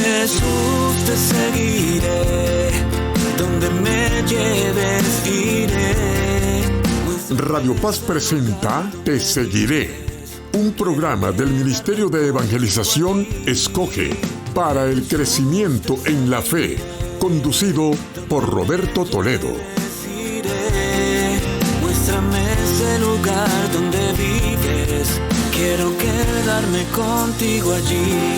Jesús, te seguiré, donde me lleves iré. Radio Paz presenta Te Seguiré, un programa del Ministerio de Evangelización Escoge para el crecimiento en la fe, conducido por Roberto Toledo. Muéstrame ese lugar donde vives, quiero quedarme contigo allí.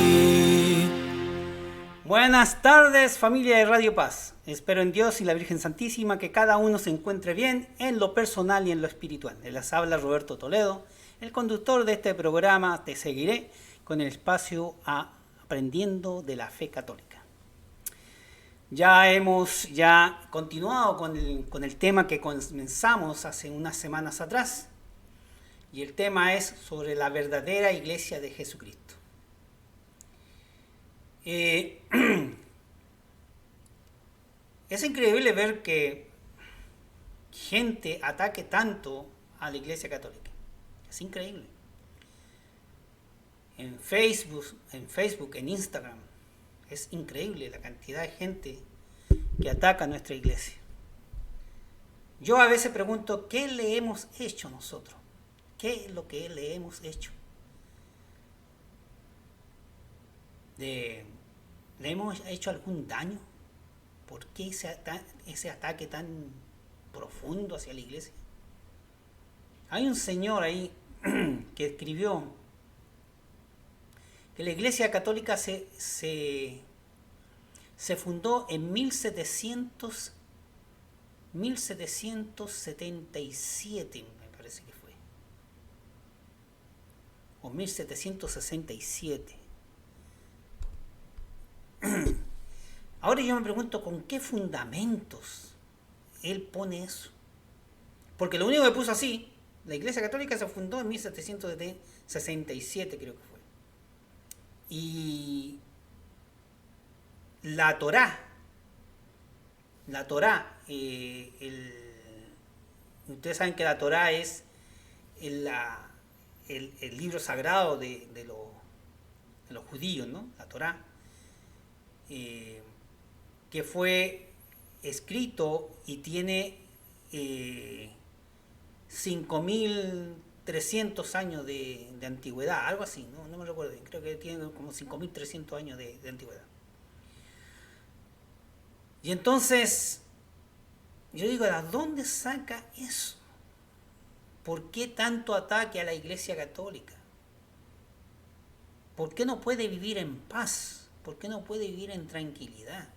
Buenas tardes, familia de Radio Paz. Espero en Dios y la Virgen Santísima que cada uno se encuentre bien en lo personal y en lo espiritual. Les habla Roberto Toledo, el conductor de este programa Te Seguiré, con el espacio Aprendiendo de la Fe Católica. Ya hemos continuado con el tema que comenzamos hace unas semanas atrás, y el tema es sobre la verdadera Iglesia de Jesucristo. Es increíble ver que gente ataque tanto a la Iglesia Católica. Es increíble. En Facebook, en Instagram, es increíble la cantidad de gente que ataca a nuestra Iglesia. Yo a veces pregunto, ¿qué le hemos hecho nosotros? ¿Qué es lo que le hemos hecho? ¿Le hemos hecho algún daño? ¿Por qué ese ataque tan profundo hacia la Iglesia? Hay un señor ahí que escribió que la Iglesia Católica se fundó en 1777, me parece que fue, o 1767. Ahora yo me pregunto con qué fundamentos él pone eso. Porque lo único que puso así, la Iglesia Católica se fundó en 1767, creo que fue. Y la Torá, ustedes saben que la Torá es el libro sagrado de los judíos, ¿no? La Torá. Que fue escrito y tiene 5.300 años de antigüedad, algo así, no me recuerdo, creo que tiene como 5.300 años de antigüedad. Y entonces, yo digo, ¿de dónde saca eso? ¿Por qué tanto ataque a la Iglesia Católica? ¿Por qué no puede vivir en paz? ¿Por qué no puede vivir en tranquilidad?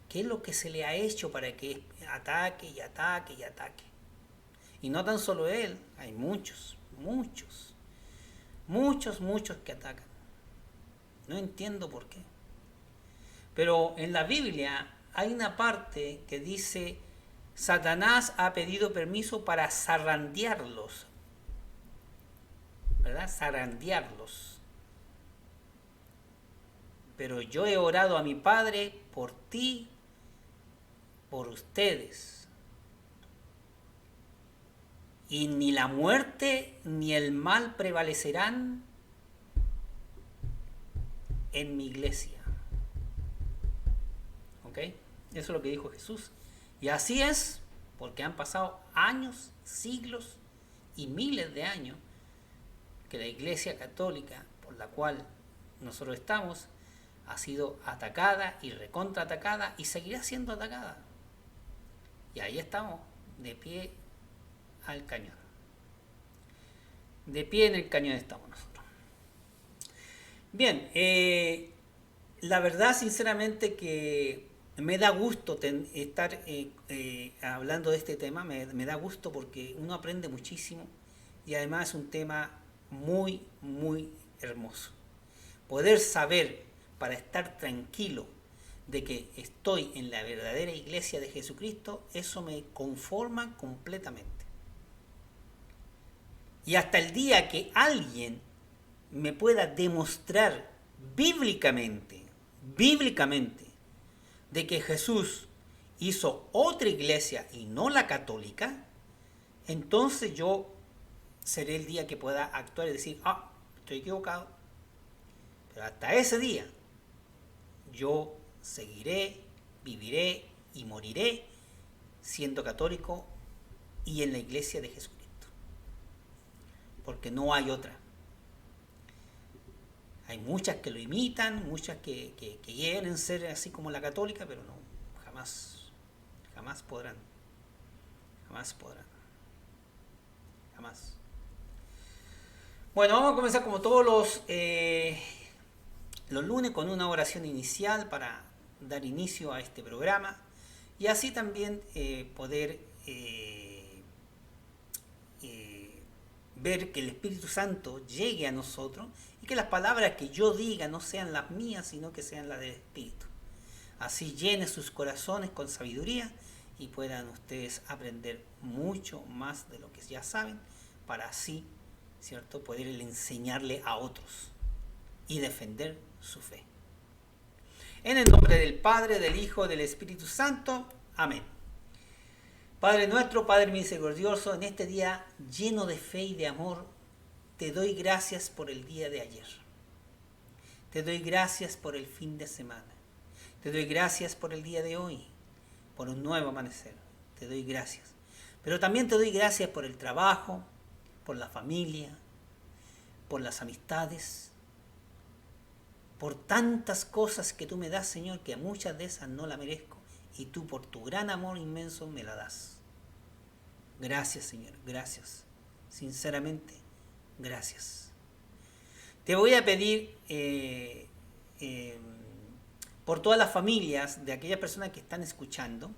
¿Qué es lo que se le ha hecho para que ataque y ataque y ataque? Y no tan solo él, hay muchos que atacan. No entiendo por qué. Pero en la Biblia hay una parte que dice: Satanás ha pedido permiso para zarandearlos. ¿Verdad? Zarandearlos. Pero yo he orado a mi Padre por ti, por ustedes. Y ni la muerte ni el mal prevalecerán en mi iglesia. ¿Ok? Eso es lo que dijo Jesús. Y así es, porque han pasado años, siglos y miles de años que la Iglesia Católica, por la cual nosotros estamos, ha sido atacada y recontraatacada y seguirá siendo atacada. Y ahí estamos, de pie al cañón. De pie en el cañón estamos nosotros. Bien, la verdad, sinceramente, que me da gusto estar hablando de este tema. Me da gusto porque uno aprende muchísimo y además es un tema muy, muy hermoso. Poder saber, para estar tranquilo de que estoy en la verdadera Iglesia de Jesucristo, eso me conforma completamente. Y hasta el día que alguien me pueda demostrar bíblicamente, de que Jesús hizo otra iglesia y no la católica, entonces yo seré el día que pueda actuar y decir, estoy equivocado. Pero hasta ese día, yo seguiré, viviré y moriré siendo católico y en la iglesia de Jesucristo. Porque no hay otra. Hay muchas que lo imitan, muchas que quieren ser así como la católica, pero no, jamás podrán. Jamás. Bueno, vamos a comenzar como todos los lunes con una oración inicial para dar inicio a este programa y así también poder ver que el Espíritu Santo llegue a nosotros y que las palabras que yo diga no sean las mías, sino que sean las del Espíritu. Así llene sus corazones con sabiduría y puedan ustedes aprender mucho más de lo que ya saben para así, ¿cierto?, poder enseñarle a otros y defender su fe. En el nombre del Padre, del Hijo, del Espíritu Santo. Amén. Padre nuestro, Padre misericordioso, en este día lleno de fe y de amor, te doy gracias por el día de ayer. Te doy gracias por el fin de semana. Te doy gracias por el día de hoy, por un nuevo amanecer. Te doy gracias. Pero también te doy gracias por el trabajo, por la familia, por las amistades, por tantas cosas que tú me das, Señor, que muchas de esas no las merezco. Y tú por tu gran amor inmenso me la das. Gracias, Señor, gracias. Sinceramente, gracias. Te voy a pedir por todas las familias de aquellas personas que están escuchando,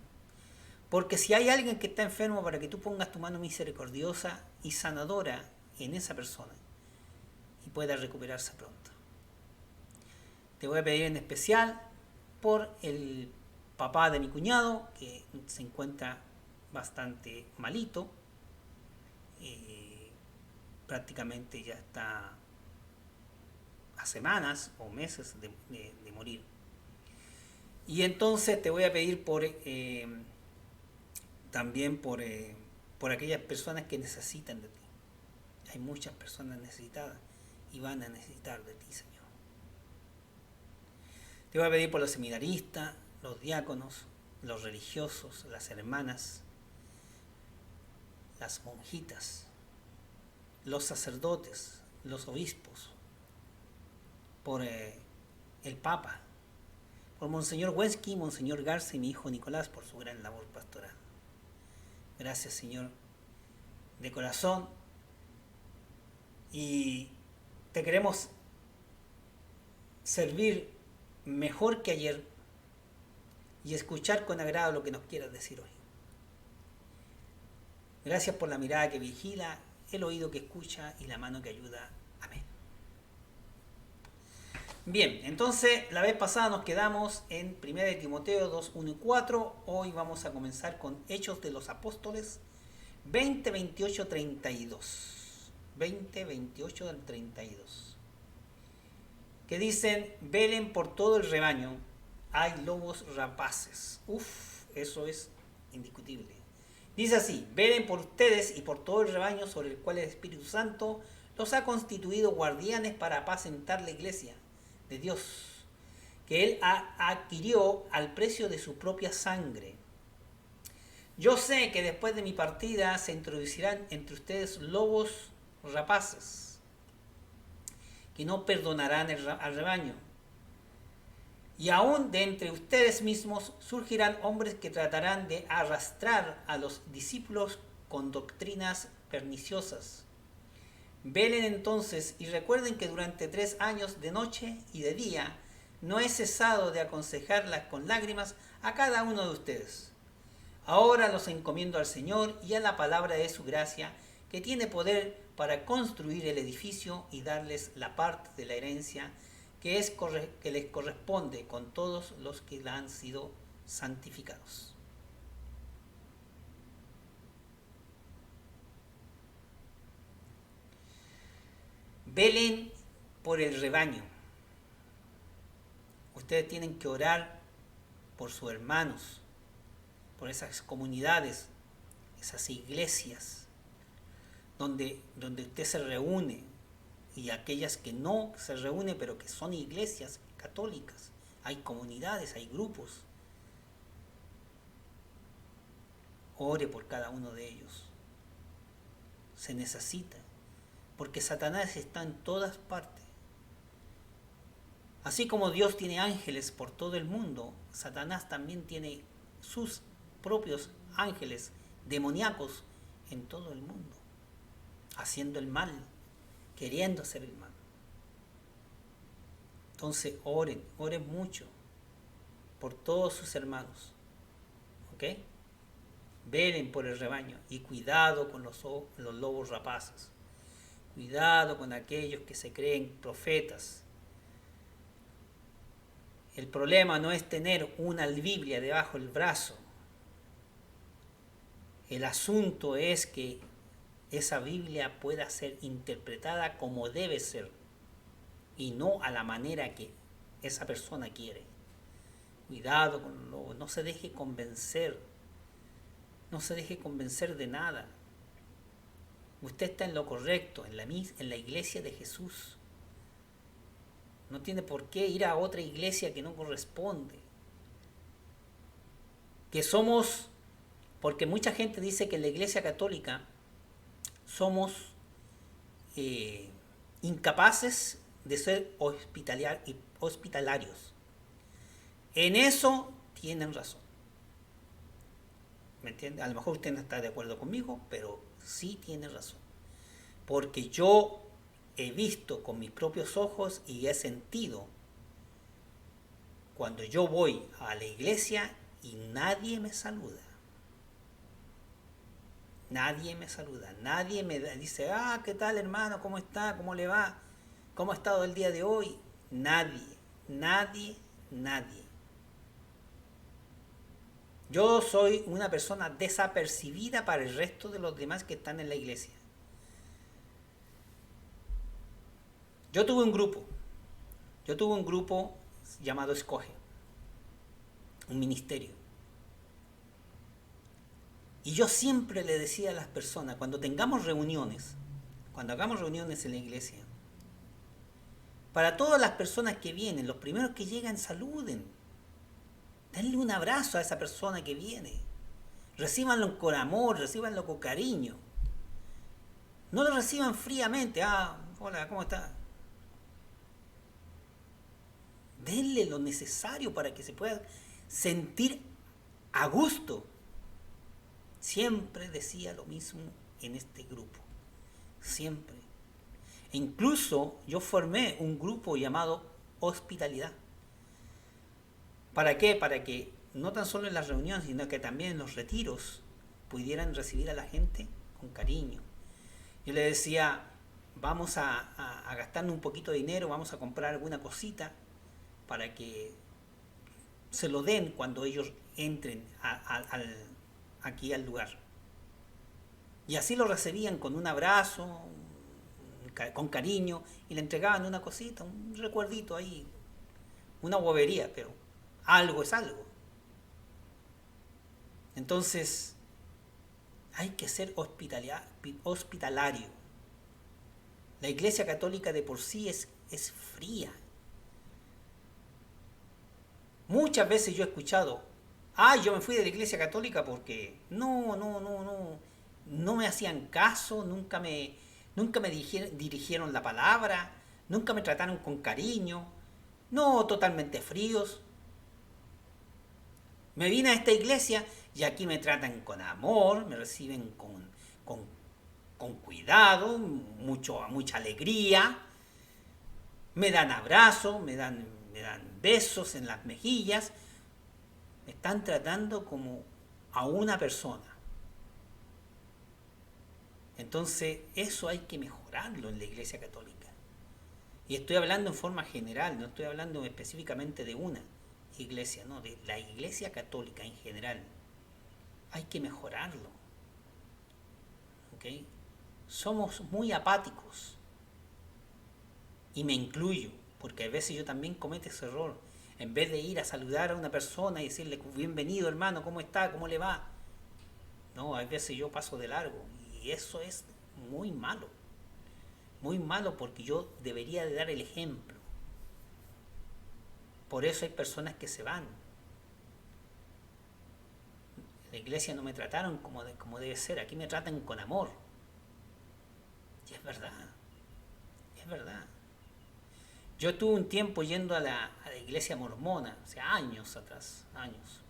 porque si hay alguien que está enfermo, para que tú pongas tu mano misericordiosa y sanadora en esa persona y pueda recuperarse pronto. Te voy a pedir en especial por el papá de mi cuñado, que se encuentra bastante malito, prácticamente ya está a semanas o meses de morir. Y entonces te voy a pedir también por aquellas personas que necesitan de ti. Hay muchas personas necesitadas y van a necesitar de ti, Señor. Te voy a pedir por los seminaristas, los diáconos, los religiosos, las hermanas, las monjitas, los sacerdotes, los obispos, por el Papa, por Monseñor Huesqui, Monseñor Garza y mi hijo Nicolás por su gran labor pastoral. Gracias, Señor, de corazón. Y te queremos servir mejor que ayer y escuchar con agrado lo que nos quieras decir hoy. Gracias por la mirada que vigila, el oído que escucha y la mano que ayuda. Amén. Bien, entonces la vez pasada nos quedamos en 1 Timoteo 2, 1 y 4. Hoy vamos a comenzar con Hechos de los Apóstoles 20, 28, 32. 20, 28 al 32. Que dicen: velen por todo el rebaño, hay lobos rapaces. Eso es indiscutible. Dice así: velen por ustedes y por todo el rebaño sobre el cual el Espíritu Santo los ha constituido guardianes para apacentar la iglesia de Dios, que Él adquirió al precio de su propia sangre. Yo sé que después de mi partida se introducirán entre ustedes lobos rapaces, que no perdonarán al rebaño. Y aún de entre ustedes mismos surgirán hombres que tratarán de arrastrar a los discípulos con doctrinas perniciosas. Velen entonces y recuerden que durante 3 años de noche y de día no he cesado de aconsejarlas con lágrimas a cada uno de ustedes. Ahora los encomiendo al Señor y a la palabra de su gracia, que tiene poder para construir el edificio y darles la parte de la herencia que les corresponde con todos los que la han sido santificados. Velen por el rebaño. Ustedes tienen que orar por sus hermanos, por esas comunidades, esas iglesias donde usted se reúne, y aquellas que no se reúnen pero que son iglesias católicas, hay comunidades, hay grupos. Ore por cada uno de ellos. Se necesita, porque Satanás está en todas partes. Así como Dios tiene ángeles por todo el mundo, Satanás también tiene sus propios ángeles demoníacos en todo el mundo, haciendo el mal, queriendo hacer el mal. Entonces oren mucho por todos sus hermanos, ¿ok? Velen por el rebaño y cuidado con los lobos rapaces. Cuidado con aquellos que se creen profetas. El problema no es tener una Biblia debajo del brazo. El asunto es que esa Biblia pueda ser interpretada como debe ser y no a la manera que esa persona quiere. Cuidado con los lobos, no se deje convencer. No se deje convencer de nada. Usted está en lo correcto, en la iglesia de Jesús. No tiene por qué ir a otra iglesia que no corresponde. Que somos, porque mucha gente dice que en la iglesia católica somos incapaces de ser hospitalarios. En eso tienen razón. ¿Me entiende? A lo mejor usted no está de acuerdo conmigo, pero sí tiene razón. Porque yo he visto con mis propios ojos y he sentido cuando yo voy a la iglesia y nadie me saluda. Nadie me saluda. Nadie me dice, ¿qué tal, hermano? ¿Cómo está? ¿Cómo le va? ¿Cómo ha estado el día de hoy? Nadie. Yo soy una persona desapercibida para el resto de los demás que están en la iglesia. Yo tuve un grupo llamado Escoge, un ministerio. Y yo siempre le decía a las personas, cuando hagamos reuniones en la iglesia, para todas las personas que vienen, los primeros que llegan, saluden. Denle un abrazo a esa persona que viene. Recíbanlo con amor, recíbanlo con cariño. No lo reciban fríamente. Hola, ¿cómo está? Denle lo necesario para que se pueda sentir a gusto. Siempre decía lo mismo en este grupo. Siempre. E incluso yo formé un grupo llamado Hospitalidad. ¿Para qué? Para que no tan solo en las reuniones, sino que también en los retiros pudieran recibir a la gente con cariño. Yo le decía, vamos a gastarnos un poquito de dinero, vamos a comprar alguna cosita para que se lo den cuando ellos entren aquí al lugar. Y así lo recibían con un abrazo, con cariño, y le entregaban una cosita, un recuerdito ahí, una bobería, pero algo es algo. Entonces, hay que ser hospitalario. La iglesia católica de por sí es fría. Muchas veces yo he escuchado, yo me fui de la iglesia católica porque no me hacían caso, nunca me dirigieron la palabra, nunca me trataron con cariño, no, totalmente fríos. Me vine a esta iglesia y aquí me tratan con amor, me reciben con cuidado, mucha alegría, me dan abrazos, me dan besos en las mejillas, me están tratando como a una persona. Entonces, eso hay que mejorarlo en la iglesia católica. Y estoy hablando en forma general, no estoy hablando específicamente de una iglesia, no, de la iglesia católica en general. Hay que mejorarlo. ¿Ok? Somos muy apáticos. Y me incluyo, porque a veces yo también cometo ese error. En vez de ir a saludar a una persona y decirle, bienvenido hermano, ¿cómo está? ¿Cómo le va? No, a veces yo paso de largo. Y eso es muy malo. Muy malo porque yo debería de dar el ejemplo. Por eso hay personas que se van. En la iglesia no me trataron como debe ser, aquí me tratan con amor. Y es verdad, es verdad. Yo tuve un tiempo yendo a la iglesia mormona, o sea, años atrás, años.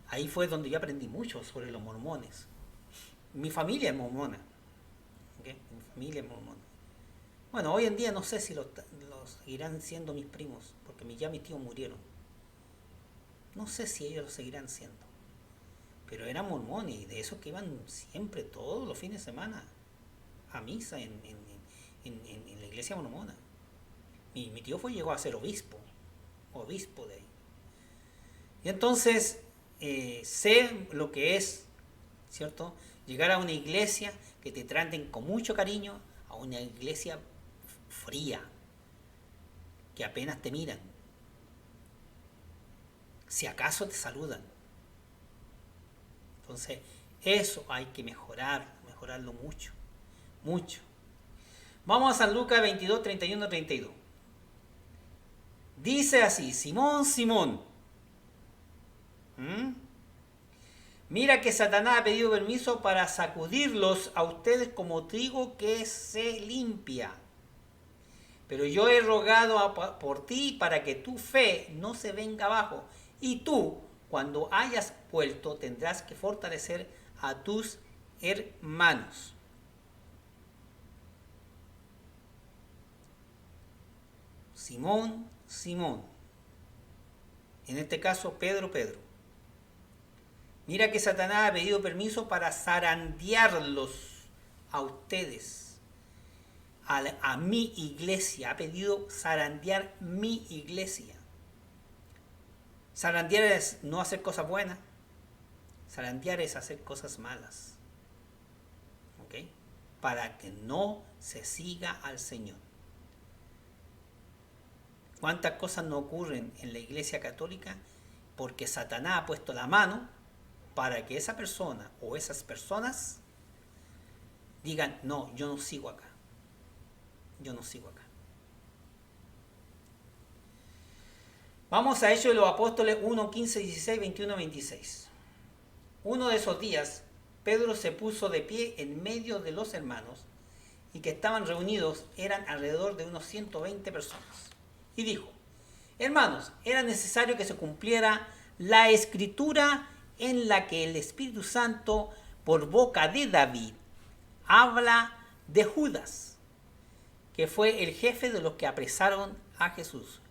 Ahí fue donde yo aprendí mucho sobre los mormones. Mi familia es mormona. ¿Okay? Mi familia es mormona. Bueno, hoy en día no sé si los seguirán siendo mis primos, porque ya mis tíos murieron. No sé si ellos lo seguirán siendo. Pero eran mormones, y de esos que iban siempre, todos los fines de semana, a misa en la iglesia mormona. Mi tío llegó a ser obispo de ahí. Y entonces sé lo que es, ¿cierto? Llegar a una iglesia que te traten con mucho cariño, a una iglesia fría, que apenas te miran. Si acaso te saludan. Entonces, eso hay que mejorarlo mucho, mucho. Vamos a San Lucas 22, 31, 32. Dice así: Simón, Simón, mira que Satanás ha pedido permiso para sacudirlos a ustedes como trigo que se limpia. Pero yo he rogado por ti para que tu fe no se venga abajo. Y tú, cuando hayas vuelto, tendrás que fortalecer a tus hermanos. Simón, Simón. En este caso, Pedro. Mira que Satanás ha pedido permiso para zarandearlos a ustedes, a mi iglesia. Ha pedido zarandear mi iglesia. Zarandear es no hacer cosas buenas. Zarandear es hacer cosas malas. ¿Ok? Para que no se siga al Señor. ¿Cuántas cosas no ocurren en la iglesia católica? Porque Satanás ha puesto la mano para que esa persona o esas personas digan: no, yo no sigo acá. Yo no sigo acá. Vamos a Hechos de los Apóstoles 1, 15, 16, 21, 26. Uno de esos días, Pedro se puso de pie en medio de los hermanos y que estaban reunidos, eran alrededor de unos 120 personas. Y dijo: hermanos, era necesario que se cumpliera la escritura en la que el Espíritu Santo, por boca de David, habla de Judas, que fue el jefe de los que apresaron a Jesús.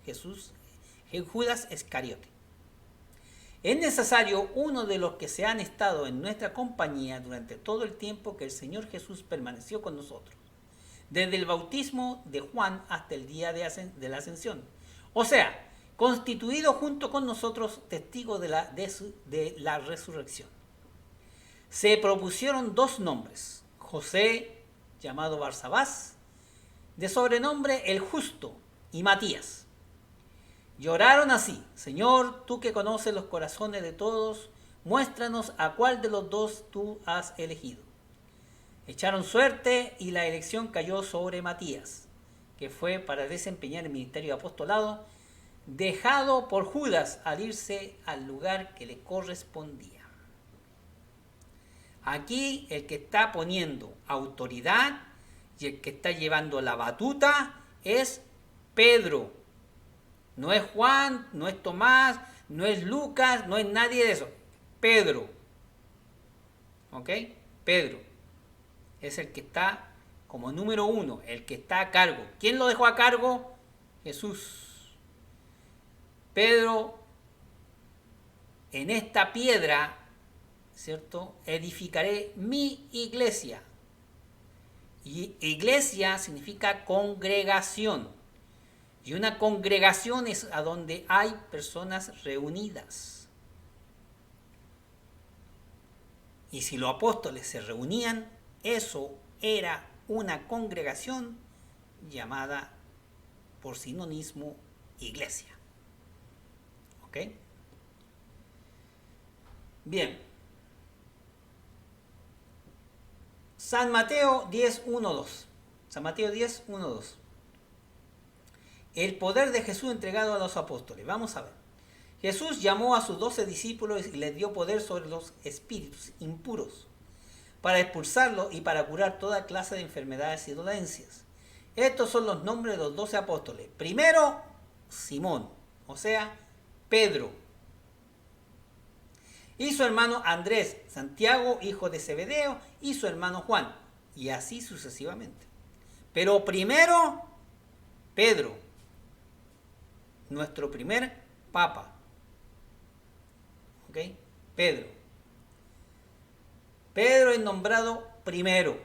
Judas Iscariote. Es necesario uno de los que se han estado en nuestra compañía durante todo el tiempo que el Señor Jesús permaneció con nosotros, desde el bautismo de Juan hasta el día de la ascensión. O sea, constituido junto con nosotros testigo de la resurrección. Se propusieron dos nombres: José, llamado Barsabás, de sobrenombre el Justo, y Matías. Lloraron así: Señor, tú que conoces los corazones de todos, muéstranos a cuál de los dos tú has elegido. Echaron suerte y la elección cayó sobre Matías, que fue para desempeñar el ministerio de apostolado, dejado por Judas al irse al lugar que le correspondía. Aquí el que está poniendo autoridad y el que está llevando la batuta es Pedro. No es Juan, no es Tomás, no es Lucas, no es nadie de eso. Pedro. ¿Ok? Pedro es el que está como número uno, el que está a cargo. ¿Quién lo dejó a cargo? Jesús. Pedro: en esta piedra, ¿cierto?, edificaré mi iglesia. Y iglesia significa congregación. Y una congregación es a donde hay personas reunidas. Y si los apóstoles se reunían, eso era una congregación llamada por sinónimo iglesia. ¿Ok? Bien. San Mateo 10, 1, 2. San Mateo 10, 1, 2. el poder de Jesús entregado a los apóstoles. Vamos a ver. Jesús llamó a sus 12 discípulos y les dio poder sobre los espíritus impuros para expulsarlos y para curar toda clase de enfermedades y dolencias. Estos son los nombres de los 12 apóstoles. Primero, Simón, o sea, Pedro. Y su hermano Andrés, Santiago, hijo de Zebedeo, y su hermano Juan. Y así sucesivamente. Pero primero, Pedro, nuestro primer papa. ¿Ok? Pedro. Pedro es nombrado primero.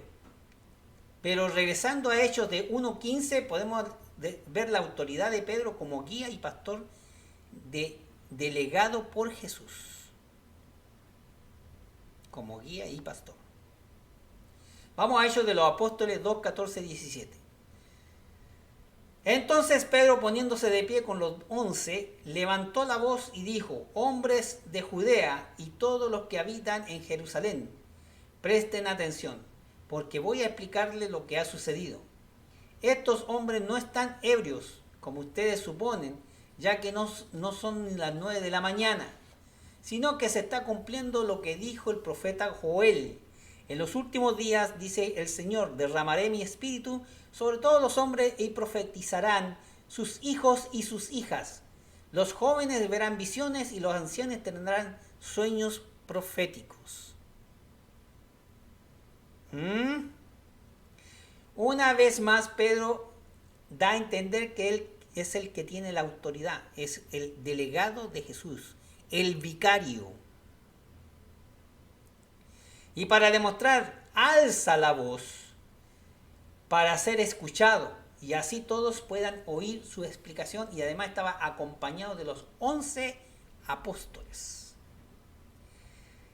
Pero regresando a Hechos de 1:15, podemos ver la autoridad de Pedro como guía y pastor delegado por Jesús. Como guía y pastor. Vamos a Hechos de los Apóstoles 2, 14, 17. Entonces Pedro, poniéndose de pie con los 11, levantó la voz y dijo: hombres de Judea y todos los que habitan en Jerusalén, presten atención, porque voy a explicarles lo que ha sucedido. Estos hombres no están ebrios, como ustedes suponen, ya que no son las 9 de la mañana, sino que se está cumpliendo lo que dijo el profeta Joel. En los últimos días, dice el Señor, derramaré mi espíritu sobre todos los hombres y profetizarán sus hijos y sus hijas. Los jóvenes verán visiones y los ancianos tendrán sueños proféticos. Una vez más, Pedro da a entender que él es el que tiene la autoridad, es el delegado de Jesús, el vicario. Y para demostrar, alza la voz para ser escuchado y así todos puedan oír su explicación, y además estaba acompañado de los 11 apóstoles.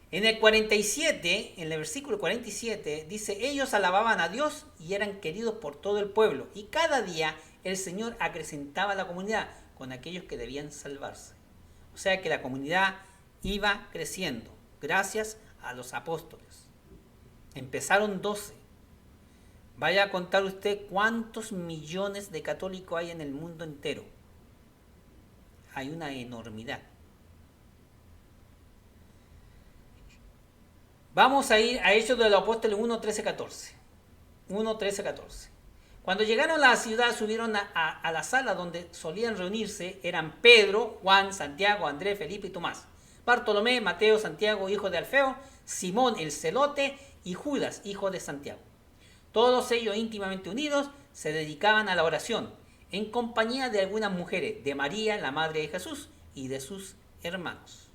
En el 47, en el versículo 47, dice: ellos alababan a Dios y eran queridos por todo el pueblo, y cada día el Señor acrecentaba la comunidad con aquellos que debían salvarse. O sea que la comunidad iba creciendo gracias a los apóstoles. Empezaron 12. Vaya a contar usted cuántos millones de católicos hay en el mundo entero. Hay una enormidad. Vamos a ir a Hechos de los Apóstoles 1, 13, 14. 1, 13, 14. Cuando llegaron a la ciudad, subieron a la sala donde solían reunirse. Eran Pedro, Juan, Santiago, Andrés, Felipe y Tomás, Bartolomé, Mateo, Santiago, hijo de Alfeo, Simón el celote y Judas, hijo de Santiago. Todos ellos, íntimamente unidos, se dedicaban a la oración, en compañía de algunas mujeres, de María, la madre de Jesús, y de sus hermanos.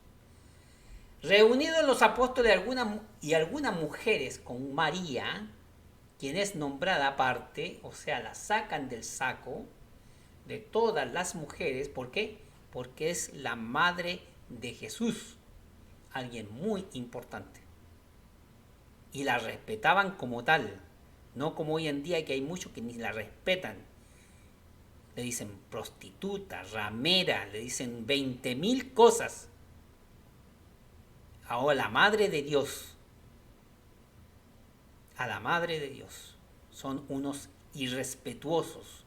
Reunidos los apóstoles algunas mujeres con María, quien es nombrada aparte, o sea, la sacan del saco de todas las mujeres. ¿Por qué? Porque es la madre de Jesús, alguien muy importante. Y la respetaban como tal, no como hoy en día, que hay muchos que ni la respetan. Le dicen prostituta, ramera, le dicen 20,000 cosas. Ahora la madre de Dios, a la madre de Dios, son unos irrespetuosos.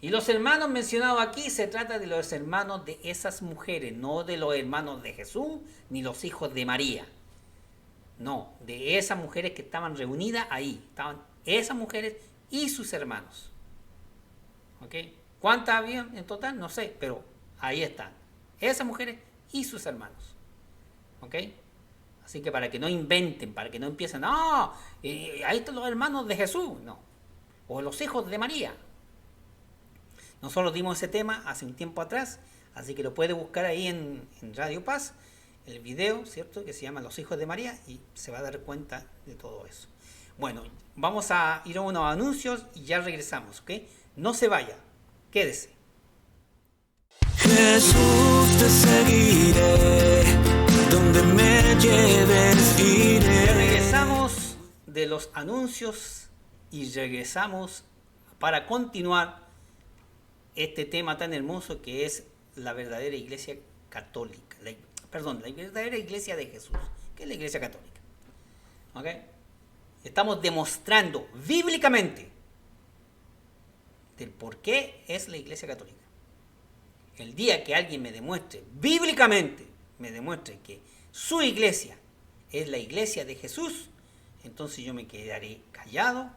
Y los hermanos mencionados aquí, se trata de los hermanos de esas mujeres, no de los hermanos de Jesús ni los hijos de María. No, de esas mujeres que estaban reunidas ahí. Estaban esas mujeres y sus hermanos. ¿Ok? ¿Cuántas había en total? No sé, pero ahí están. Esas mujeres y sus hermanos. ¿Ok? Así que para que no inventen, para que no empiecen, no, ahí están los hermanos de Jesús, no. O los hijos de María. Nosotros dimos ese tema hace un tiempo atrás, así que lo puede buscar ahí en Radio Paz, el video, ¿cierto?, que se llama Los hijos de María, y se va a dar cuenta de todo eso. Bueno, vamos a ir a unos anuncios y ya regresamos, ¿ok? No se vaya, quédese. Jesús, te seguiré, donde me lleves iré. Ya regresamos de los anuncios y regresamos para continuar este tema tan hermoso que es la verdadera iglesia católica. La verdadera iglesia de Jesús, que es la iglesia católica. ¿Ok? Estamos demostrando bíblicamente del por qué es la Iglesia Católica. El día que alguien me demuestre, bíblicamente, me demuestre que su iglesia es la iglesia de Jesús, entonces yo me quedaré callado,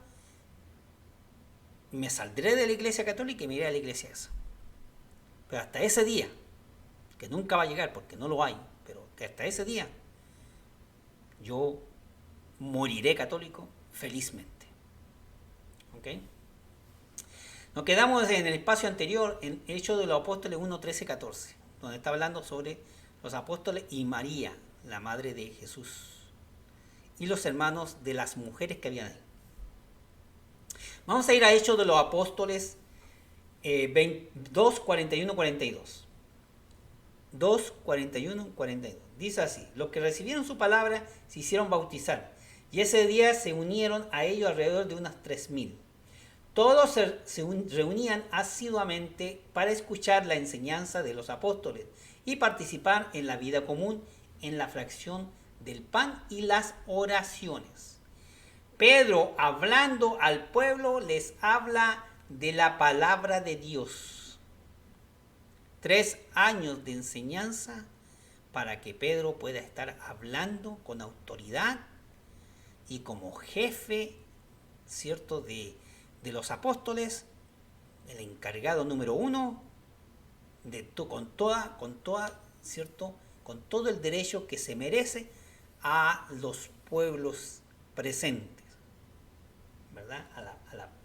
me saldré de la Iglesia Católica y me iré a la iglesia esa. Pero hasta ese día, que nunca va a llegar porque no lo hay, pero que hasta ese día yo moriré católico felizmente. ¿Ok? Nos quedamos en el espacio anterior, en Hechos de los Apóstoles 1, 13, 14, donde está hablando sobre los apóstoles y María, la madre de Jesús, y los hermanos de las mujeres que habían ahí. Vamos a ir a Hechos de los Apóstoles 2, 41, 42. 2, 41, 42. Dice así: los que recibieron su palabra se hicieron bautizar, y ese día se unieron a ellos alrededor de unas 3,000. Todos se reunían asiduamente para escuchar la enseñanza de los apóstoles y participar en la vida común, en la fracción del pan y las oraciones. Pedro, hablando al pueblo, les habla de la palabra de Dios. 3 años de enseñanza para que Pedro pueda estar hablando con autoridad y como jefe, ¿cierto?, de los apóstoles, el encargado número 1, con todo el derecho que se merece a los pueblos presentes, ¿verdad?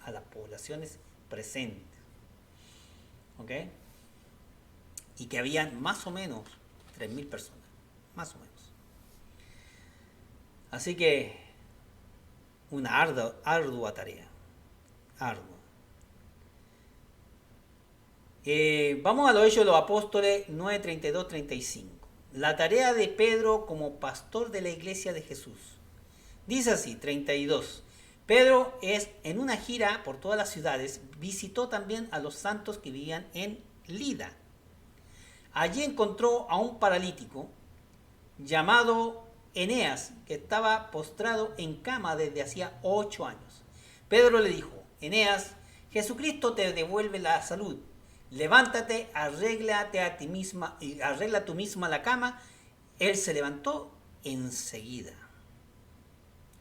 A las poblaciones presentes. ¿Ok? Y que habían más o menos 3,000 personas, más o menos. Así que una ardua tarea. Vamos a los Hechos de los Apóstoles 9, 32, 35. La tarea de Pedro como pastor de la iglesia de Jesús. Dice así, 32. Pedro en una gira por todas las ciudades, visitó también a los santos que vivían en Lida. Allí encontró a un paralítico llamado Eneas, que estaba postrado en cama desde hacía 8 años. Pedro le dijo: Eneas, Jesucristo te devuelve la salud. Levántate, arregla tú misma la cama. Él se levantó enseguida.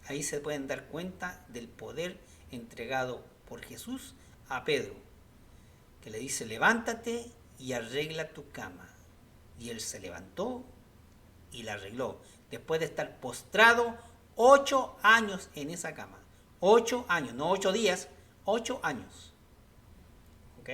Ahí se pueden dar cuenta del poder entregado por Jesús a Pedro, que le dice: levántate y arregla tu cama. Y él se levantó y la arregló, después de estar postrado 8 años en esa cama. 8 años, no 8 días, 8 años. ¿Ok?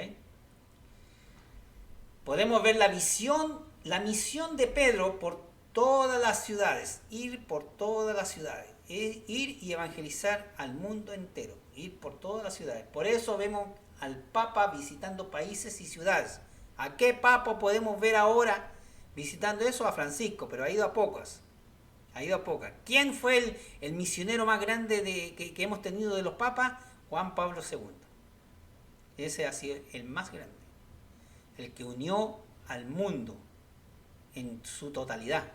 Podemos ver la misión de Pedro por todas las ciudades, ir por todas las ciudades, ir y evangelizar al mundo entero, ir por todas las ciudades. Por eso vemos al Papa visitando países y ciudades. ¿A qué Papa podemos ver ahora visitando eso? A Francisco, pero ha ido a pocas. ¿Quién fue el misionero más grande que hemos tenido de los papas? Juan Pablo II. Ese ha sido el más grande, el que unió al mundo en su totalidad.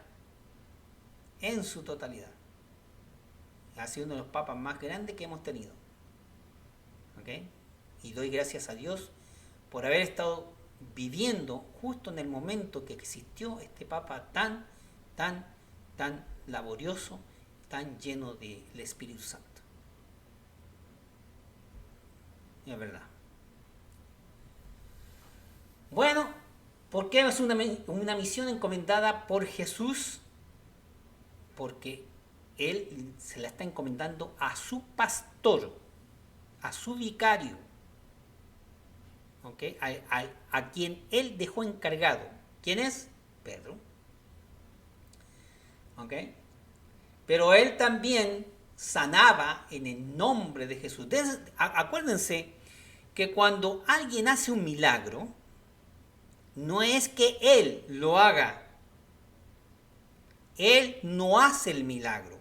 Ha sido uno de los papas más grandes que hemos tenido. ¿Ok? Y doy gracias a Dios por haber estado viviendo justo en el momento que existió este papa tan laborioso, tan lleno del Espíritu Santo. Es verdad. Bueno, ¿por qué es una misión encomendada por Jesús? Porque Él se la está encomendando a su pastor, a su vicario, ¿okay? A quien Él dejó encargado. ¿Quién es? Pedro. ¿Okay? Pero Él también sanaba en el nombre de Jesús. Acuérdense que cuando alguien hace un milagro, no es que Él lo haga. Él no hace el milagro.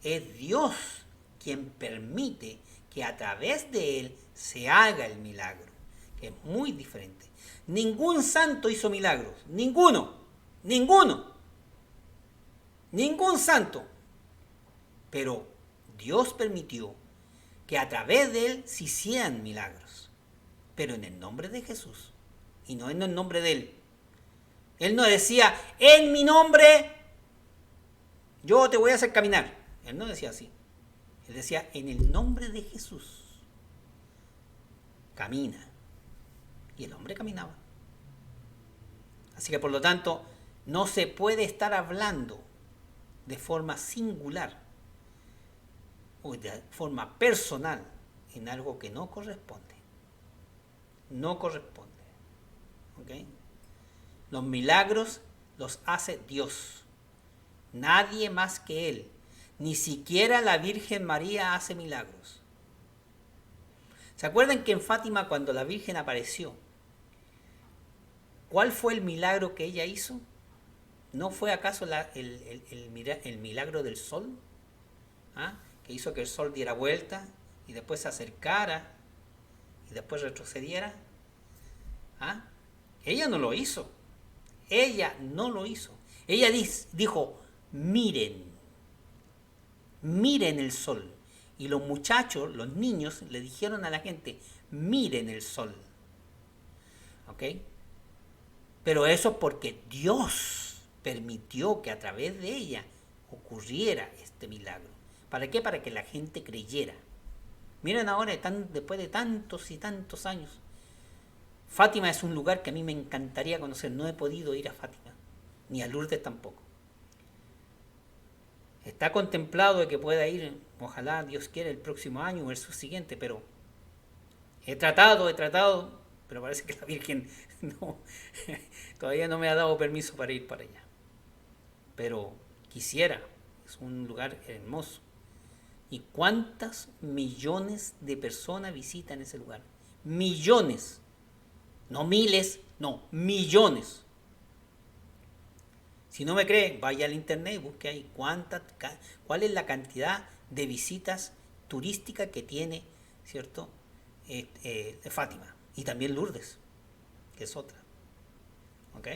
Es Dios quien permite que a través de Él se haga el milagro, que es muy diferente. Ningún santo hizo milagros. Ninguno. Ningún santo. Pero Dios permitió que a través de Él se hicieran milagros. pero en el nombre de Jesús y no en el nombre de él. Él no decía, en mi nombre yo te voy a hacer caminar. Él no decía así. Él decía, en el nombre de Jesús, camina. Y el hombre caminaba. Así que por lo tanto, no se puede estar hablando de forma singular o de forma personal en algo que no corresponde. No corresponde. ¿Ok? Los milagros los hace Dios. Nadie más que Él. Ni siquiera la Virgen María hace milagros. ¿Se acuerdan que en Fátima, cuando la Virgen apareció, cuál fue el milagro que ella hizo? ¿No fue acaso el milagro del sol? ¿Ah? Que hizo que el sol diera vuelta y después se acercara y después retrocediera. ¿Ah? Ella no lo hizo. Ella no lo hizo. Ella dijo, miren el sol. Y los muchachos, los niños, le dijeron a la gente, miren el sol. ¿Ok? Pero eso es porque Dios permitió que a través de ella ocurriera este milagro. ¿Para qué? Para que la gente creyera. Miren ahora, después de tantos y tantos años, Fátima es un lugar que a mí me encantaría conocer. No he podido ir a Fátima, ni a Lourdes tampoco. Está contemplado de que pueda ir, ojalá Dios quiera, el próximo año o el subsiguiente, pero he tratado, pero parece que la Virgen todavía no me ha dado permiso para ir para allá. Pero quisiera, es un lugar hermoso. ¿Y cuántas millones de personas visitan ese lugar? Millones. No miles, no, millones. Si no me cree, vaya al internet y busque ahí cuál es la cantidad de visitas turísticas que tiene, ¿cierto? Fátima. Y también Lourdes, que es otra. ¿Ok?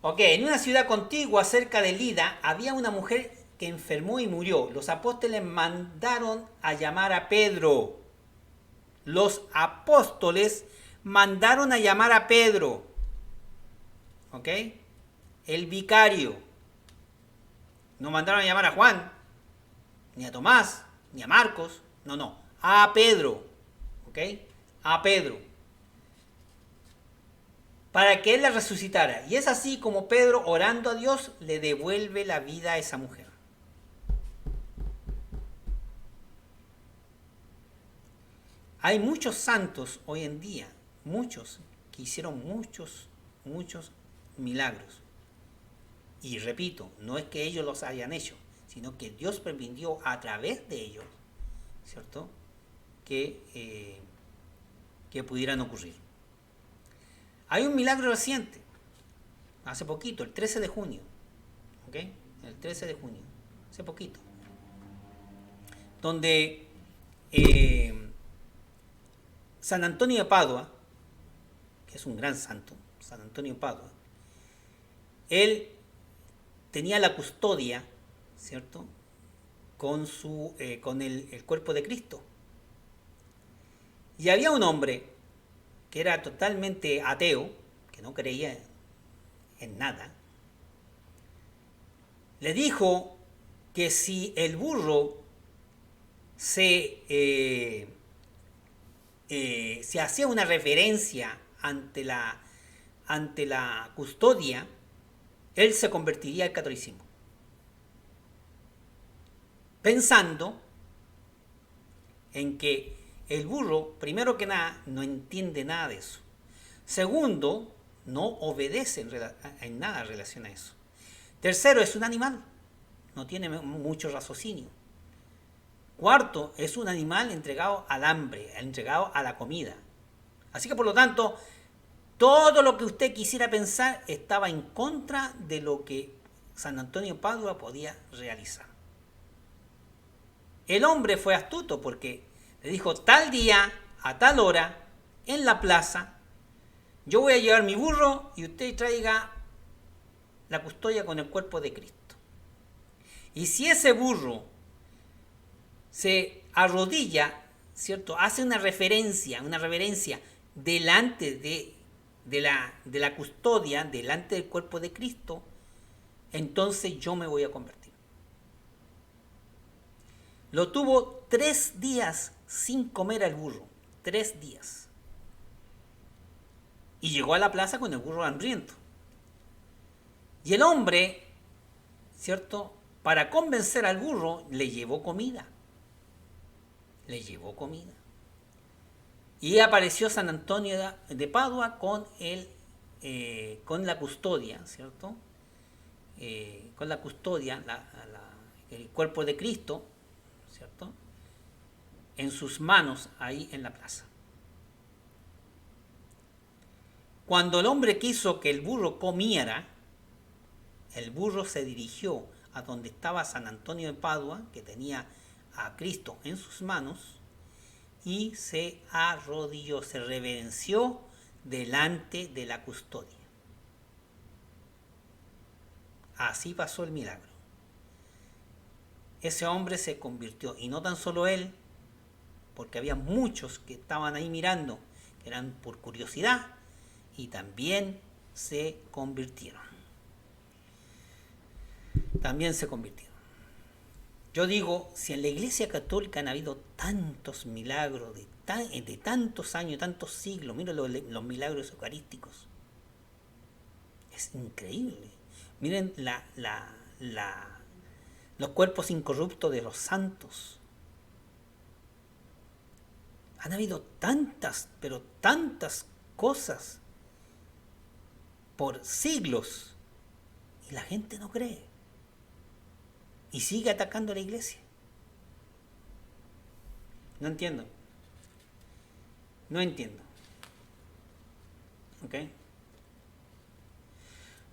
Ok, en una ciudad contigua cerca de Lida había una mujer que enfermó y murió. Los apóstoles mandaron a llamar a Pedro. Los apóstoles mandaron a llamar a Pedro. ¿Ok? El vicario. No mandaron a llamar a Juan, ni a Tomás, ni a Marcos. No. A Pedro. ¿Ok? A Pedro. Para que él la resucitara. Y es así como Pedro, orando a Dios, le devuelve la vida a esa mujer. Hay muchos santos hoy en día, muchos, que hicieron muchos milagros. Y repito, no es que ellos los hayan hecho, sino que Dios permitió a través de ellos, ¿cierto?, que pudieran ocurrir. Hay un milagro reciente, hace poquito, el 13 de junio, ¿ok? El 13 de junio, hace poquito, donde San Antonio de Padua, que es un gran santo, San Antonio de Padua, él tenía la custodia, ¿cierto?, con el cuerpo de Cristo. Y había un hombre que era totalmente ateo, que no creía en nada. Le dijo que si el burro se hacía una reverencia ante la custodia, él se convertiría al catolicismo. Pensando en que el burro, primero que nada, no entiende nada de eso. Segundo, no obedece en nada en relación a eso. Tercero, es un animal, no tiene mucho raciocinio. Cuarto, es un animal entregado al hambre, entregado a la comida. Así que por lo tanto, todo lo que usted quisiera pensar estaba en contra de lo que San Antonio de Padua podía realizar. El hombre fue astuto porque le dijo, tal día, a tal hora, en la plaza, yo voy a llevar mi burro y usted traiga la custodia con el cuerpo de Cristo. Y si ese burro se arrodilla, ¿cierto? Hace una reverencia delante de la custodia, delante del cuerpo de Cristo, entonces yo me voy a convertir. Lo tuvo 3 días sin comer al burro, 3 días. Y llegó a la plaza con el burro hambriento. Y el hombre, ¿cierto? Para convencer al burro, le llevó comida. Le llevó comida. Y apareció San Antonio de Padua con la custodia, ¿cierto? Con la custodia, el cuerpo de Cristo, ¿cierto? En sus manos ahí en la plaza. Cuando el hombre quiso que el burro comiera, el burro se dirigió a donde estaba San Antonio de Padua, que tenía a Cristo en sus manos, y se arrodilló, se reverenció delante de la custodia. Así pasó el milagro. Ese hombre se convirtió, y no tan solo él, porque había muchos que estaban ahí mirando, que eran por curiosidad, y también se convirtieron. Yo digo, si en la Iglesia Católica han habido tantos milagros de tantos años, tantos siglos, miren los milagros eucarísticos, es increíble. Miren los cuerpos incorruptos de los santos. Han habido tantas, pero tantas cosas por siglos y la gente no cree. Y sigue atacando a la iglesia. No entiendo. ¿Ok?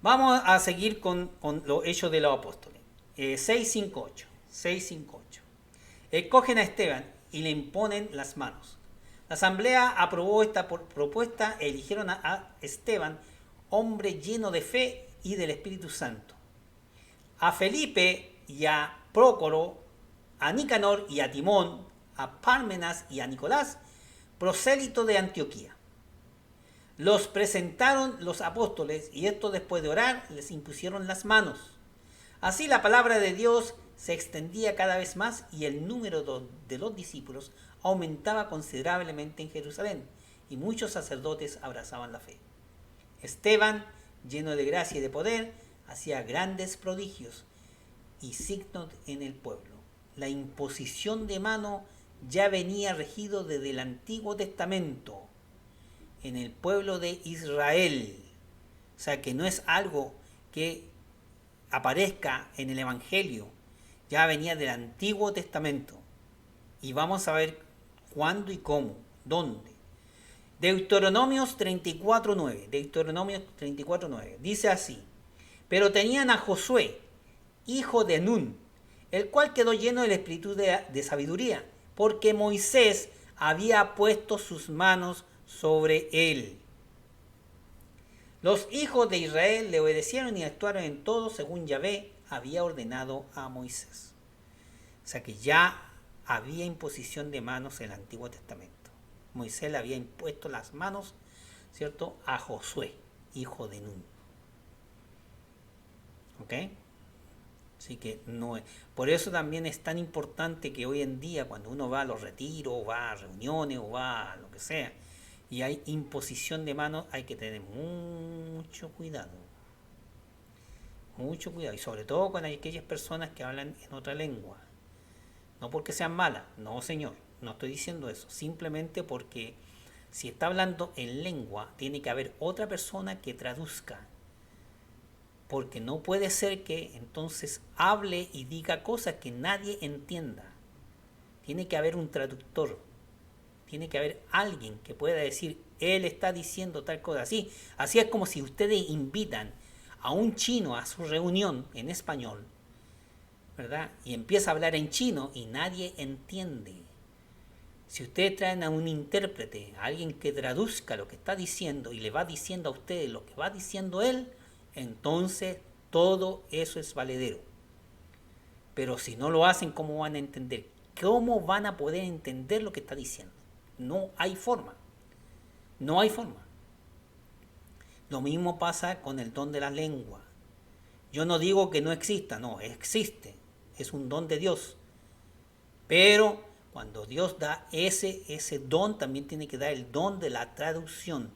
Vamos a seguir con los hechos de los apóstoles. 658. Escogen a Esteban y le imponen las manos. La asamblea aprobó esta propuesta e eligieron a Esteban, hombre lleno de fe y del Espíritu Santo. A Felipe y a Prócoro, a Nicanor y a Timón, a Pármenas y a Nicolás, prosélito de Antioquía. Los presentaron los apóstoles y estos, después de orar, les impusieron las manos. Así la palabra de Dios se extendía cada vez más y el número de los discípulos aumentaba considerablemente en Jerusalén, y muchos sacerdotes abrazaban la fe. Esteban, lleno de gracia y de poder, hacía grandes prodigios y signos en el pueblo. La imposición de mano ya venía regido desde el Antiguo Testamento en el pueblo de Israel. O sea que no es algo que aparezca en el Evangelio, ya venía del Antiguo Testamento. Y vamos a ver cuándo y cómo, dónde. Deuteronomios 34:9. Dice así: pero tenían a Josué, hijo de Nun, el cual quedó lleno del espíritu de sabiduría, porque Moisés había puesto sus manos sobre él. Los hijos de Israel le obedecieron y actuaron en todo según Yahvé había ordenado a Moisés. O sea que ya había imposición de manos en el Antiguo Testamento. Moisés le había impuesto las manos, ¿cierto?, a Josué, hijo de Nun. ¿Ok? Así que no es. Por eso también es tan importante que hoy en día, cuando uno va a los retiros, o va a reuniones, o va a lo que sea, y hay imposición de manos, hay que tener mucho cuidado. Mucho cuidado. Y sobre todo con aquellas personas que hablan en otra lengua. No porque sean malas, no señor, no estoy diciendo eso. Simplemente porque si está hablando en lengua, tiene que haber otra persona que traduzca. Porque no puede ser que entonces hable y diga cosas que nadie entienda. Tiene que haber un traductor. Tiene que haber alguien que pueda decir, él está diciendo tal cosa. Así es como si ustedes invitan a un chino a su reunión en español, ¿verdad? Y empieza a hablar en chino y nadie entiende. Si ustedes traen a un intérprete, a alguien que traduzca lo que está diciendo y le va diciendo a ustedes lo que va diciendo él, entonces todo eso es valedero. Pero si no lo hacen, ¿cómo van a entender ¿cómo van a poder entender lo que está diciendo? No hay forma. No hay forma. Lo mismo pasa con el don de la lengua. Yo no digo que no exista, no, existe. Es un don de Dios. Pero cuando Dios da ese don, también tiene que dar el don de la traducción.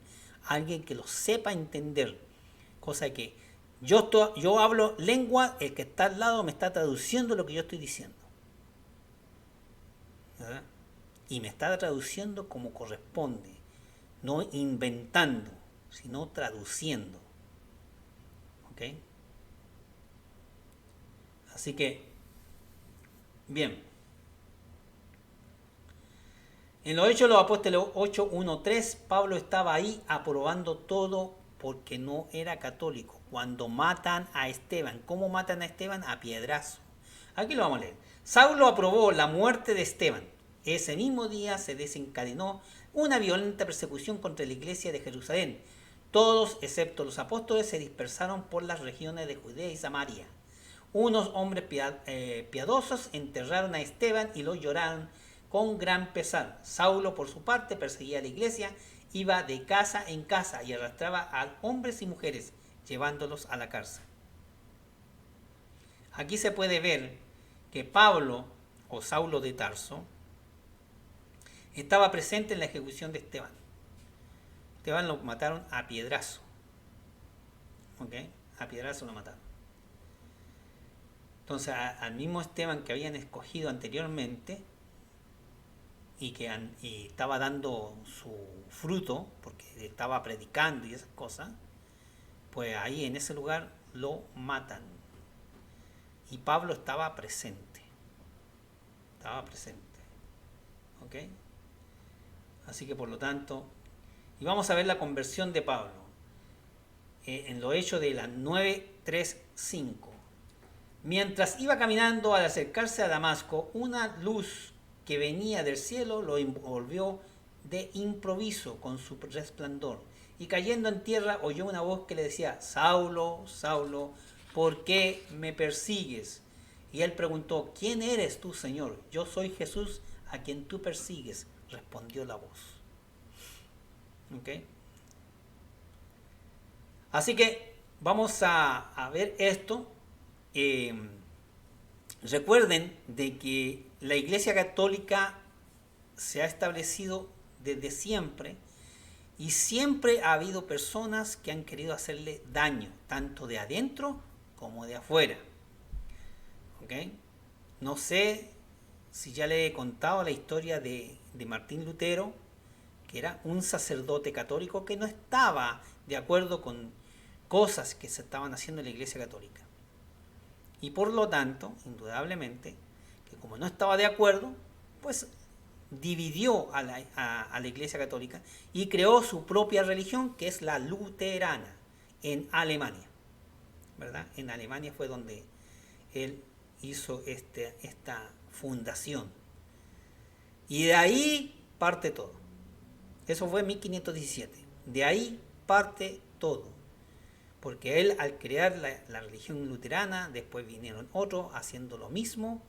Alguien que lo sepa entender. Cosa que yo hablo lengua, el que está al lado me está traduciendo lo que yo estoy diciendo. ¿Verdad? Y me está traduciendo como corresponde. No inventando, sino traduciendo. ¿Ok? Así que, bien. En los Hechos de los Apóstoles 8:1-3, Pablo estaba ahí aprobando todo porque no era católico. Cuando matan a Esteban, ¿cómo matan a Esteban? A piedrazo. Aquí lo vamos a leer. Saulo aprobó la muerte de Esteban. Ese mismo día se desencadenó una violenta persecución contra la iglesia de Jerusalén. Todos, excepto los apóstoles, se dispersaron por las regiones de Judea y Samaria. Unos hombres piadosos enterraron a Esteban y lo lloraron con gran pesar. Saulo, por su parte, perseguía a la iglesia, iba de casa en casa y arrastraba a hombres y mujeres, llevándolos a la cárcel. Aquí se puede ver que Pablo, o Saulo de Tarso, estaba presente en la ejecución de Esteban. Esteban lo mataron a piedrazo. ¿Ok? A piedrazo lo mataron. Entonces, al mismo Esteban que habían escogido anteriormente y que estaba dando su fruto, porque estaba predicando y esas cosas, pues ahí en ese lugar lo matan. Y Pablo estaba presente. Estaba presente. ¿Ok? Así que por lo tanto, y vamos a ver la conversión de Pablo en los Hechos de la 9:3-5. Mientras iba caminando al acercarse a Damasco, una luz que venía del cielo lo envolvió de improviso con su resplandor. Y cayendo en tierra oyó una voz que le decía: Saulo, Saulo, ¿por qué me persigues? Y él preguntó: ¿quién eres tú, Señor? Yo soy Jesús, a quien tú persigues, respondió la voz. ¿Ok? Así que vamos a ver esto. Recuerden de que la Iglesia Católica se ha establecido desde siempre y siempre ha habido personas que han querido hacerle daño, tanto de adentro como de afuera. ¿Ok? No sé si ya le he contado la historia de Martín Lutero, que era un sacerdote católico que no estaba de acuerdo con cosas que se estaban haciendo en la Iglesia Católica. Y por lo tanto, indudablemente, que como no estaba de acuerdo, pues dividió a la Iglesia Católica y creó su propia religión, que es la luterana, en Alemania. ¿Verdad? En Alemania fue donde él hizo esta fundación. Y de ahí parte todo. Eso fue en 1517. De ahí parte todo. Porque él, al crear la religión luterana, después vinieron otros haciendo lo mismo,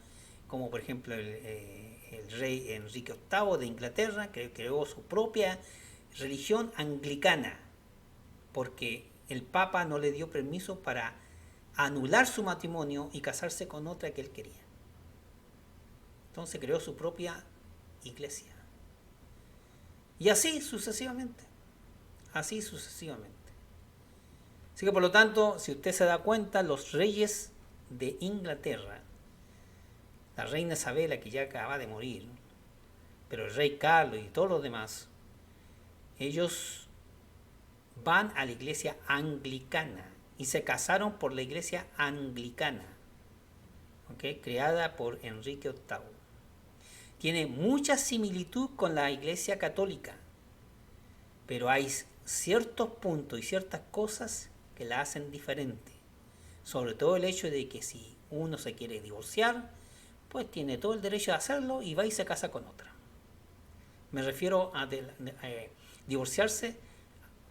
como por ejemplo el rey Enrique VIII de Inglaterra, que creó su propia religión anglicana, porque el Papa no le dio permiso para anular su matrimonio y casarse con otra que él quería. Entonces creó su propia iglesia. Y así sucesivamente. Así sucesivamente. Así que por lo tanto, si usted se da cuenta, los reyes de Inglaterra, la reina Isabela, que ya acaba de morir, pero el rey Carlos y todos los demás, ellos van a la iglesia anglicana y se casaron por la iglesia anglicana, ¿okay? Creada por Enrique VIII. Tiene mucha similitud con la iglesia católica, pero hay ciertos puntos y ciertas cosas que la hacen diferente. Sobre todo el hecho de que si uno se quiere divorciar, pues tiene todo el derecho de hacerlo y va y se casa con otra. Me refiero a divorciarse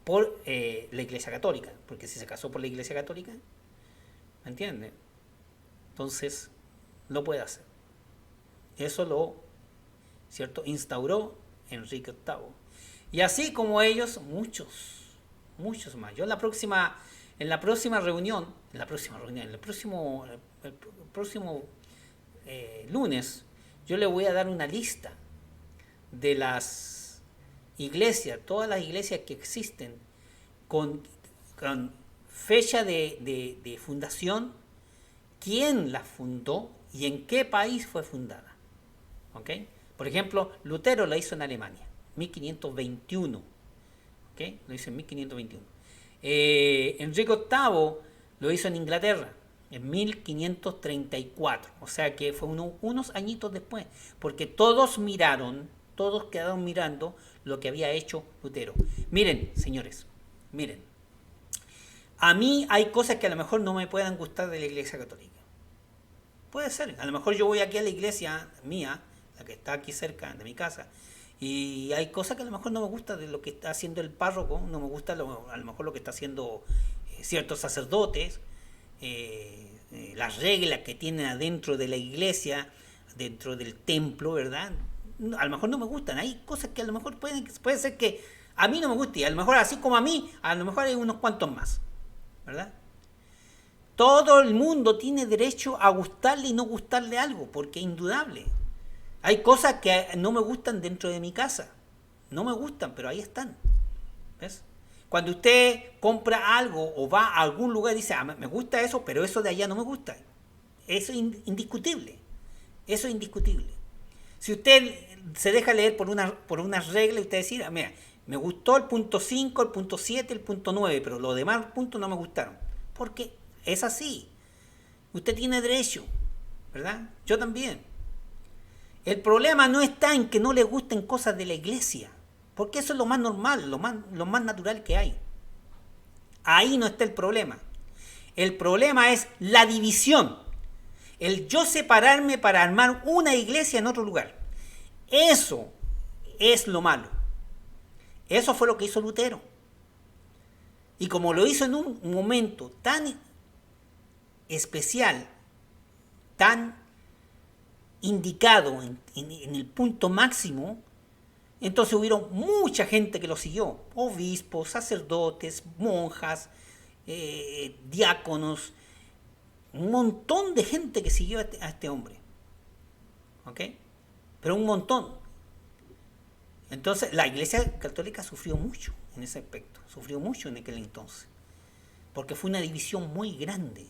por la Iglesia Católica, porque si se casó por la Iglesia Católica, ¿me entiende? Entonces, lo puede hacer. Eso lo, ¿cierto?, instauró Enrique VIII. Y así como ellos, muchos más. Yo en el próximo lunes, yo le voy a dar una lista de las iglesias, todas las iglesias que existen con fecha de fundación, quién las fundó y en qué país fue fundada. ¿Ok? Por ejemplo, Lutero la hizo en Alemania, 1521. ¿Ok? Lo hizo en 1521. Enrique VIII lo hizo en Inglaterra, en 1534. O sea que fue unos añitos después, porque todos quedaron mirando lo que había hecho Lutero. Miren, señores, miren. A mí hay cosas que a lo mejor no me puedan gustar de la Iglesia Católica. Puede ser. A lo mejor yo voy aquí a la iglesia mía, la que está aquí cerca de mi casa, y hay cosas que a lo mejor no me gusta de lo que está haciendo el párroco, no me gusta a lo mejor lo que está haciendo ciertos sacerdotes, las reglas que tienen adentro de la iglesia, dentro del templo, ¿verdad? A lo mejor no me gustan. Hay cosas que a lo mejor puede ser que a mí no me guste, y a lo mejor así como a mí, a lo mejor hay unos cuantos más, ¿verdad? Todo el mundo tiene derecho a gustarle y no gustarle algo, porque es indudable. Hay cosas que no me gustan dentro de mi casa. No me gustan, pero ahí están. ¿Ves? Cuando usted compra algo o va a algún lugar y dice, me gusta eso, pero eso de allá no me gusta. Eso es indiscutible. Eso es indiscutible. Si usted se deja leer por unas reglas y usted decide, mira, me gustó el punto 5, el punto 7, el punto 9, pero los demás puntos no me gustaron. ¿Por qué? Es así. Usted tiene derecho, ¿verdad? Yo también. El problema no está en que no le gusten cosas de la iglesia, porque eso es lo más normal, lo más natural que hay. Ahí no está el problema. El problema es la división. El yo separarme para armar una iglesia en otro lugar. Eso es lo malo. Eso fue lo que hizo Lutero. Y como lo hizo en un momento tan especial, tan indicado en el punto máximo, entonces hubieron mucha gente que lo siguió, obispos, sacerdotes, monjas, diáconos, un montón de gente que siguió a este hombre, ¿ok? Pero un montón. Entonces la Iglesia Católica sufrió mucho en ese aspecto, sufrió mucho en aquel entonces, porque fue una división muy grande.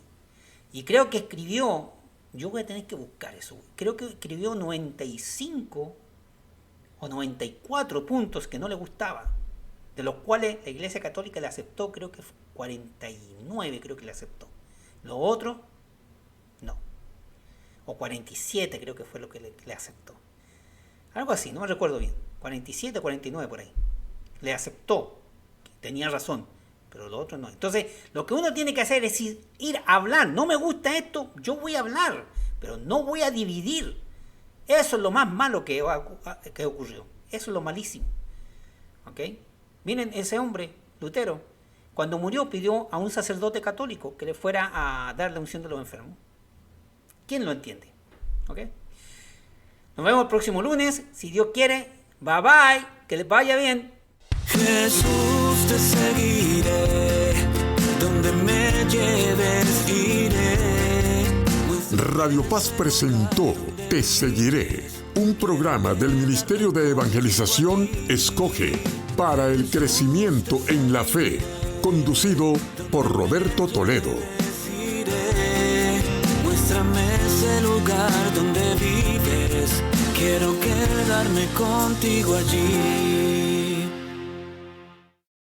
Y creo que escribió, yo voy a tener que buscar eso, creo que escribió 95 o 94 puntos que no le gustaba, de los cuales la Iglesia Católica le aceptó, creo que 49 creo que le aceptó. Lo otro, no. O 47 creo que fue lo que le aceptó. Algo así, no me recuerdo bien. 47 o 49 por ahí. Le aceptó, tenía razón. Pero lo otro no. Entonces, lo que uno tiene que hacer es ir a hablar. No me gusta esto, yo voy a hablar, pero no voy a dividir. Eso es lo más malo que ocurrió. Eso es lo malísimo. ¿Ok? Miren, ese hombre, Lutero, cuando murió pidió a un sacerdote católico que le fuera a dar la unción de los enfermos. ¿Quién lo entiende? ¿Ok? Nos vemos el próximo lunes. Si Dios quiere, bye bye. Que les vaya bien. Jesús, te seguiré, donde me lleves iré. Radio Paz presentó Te Seguiré, un programa del Ministerio de Evangelización Escoge para el crecimiento en la fe, conducido por Roberto Toledo. Muéstrame ese lugar donde vives, quiero quedarme contigo allí.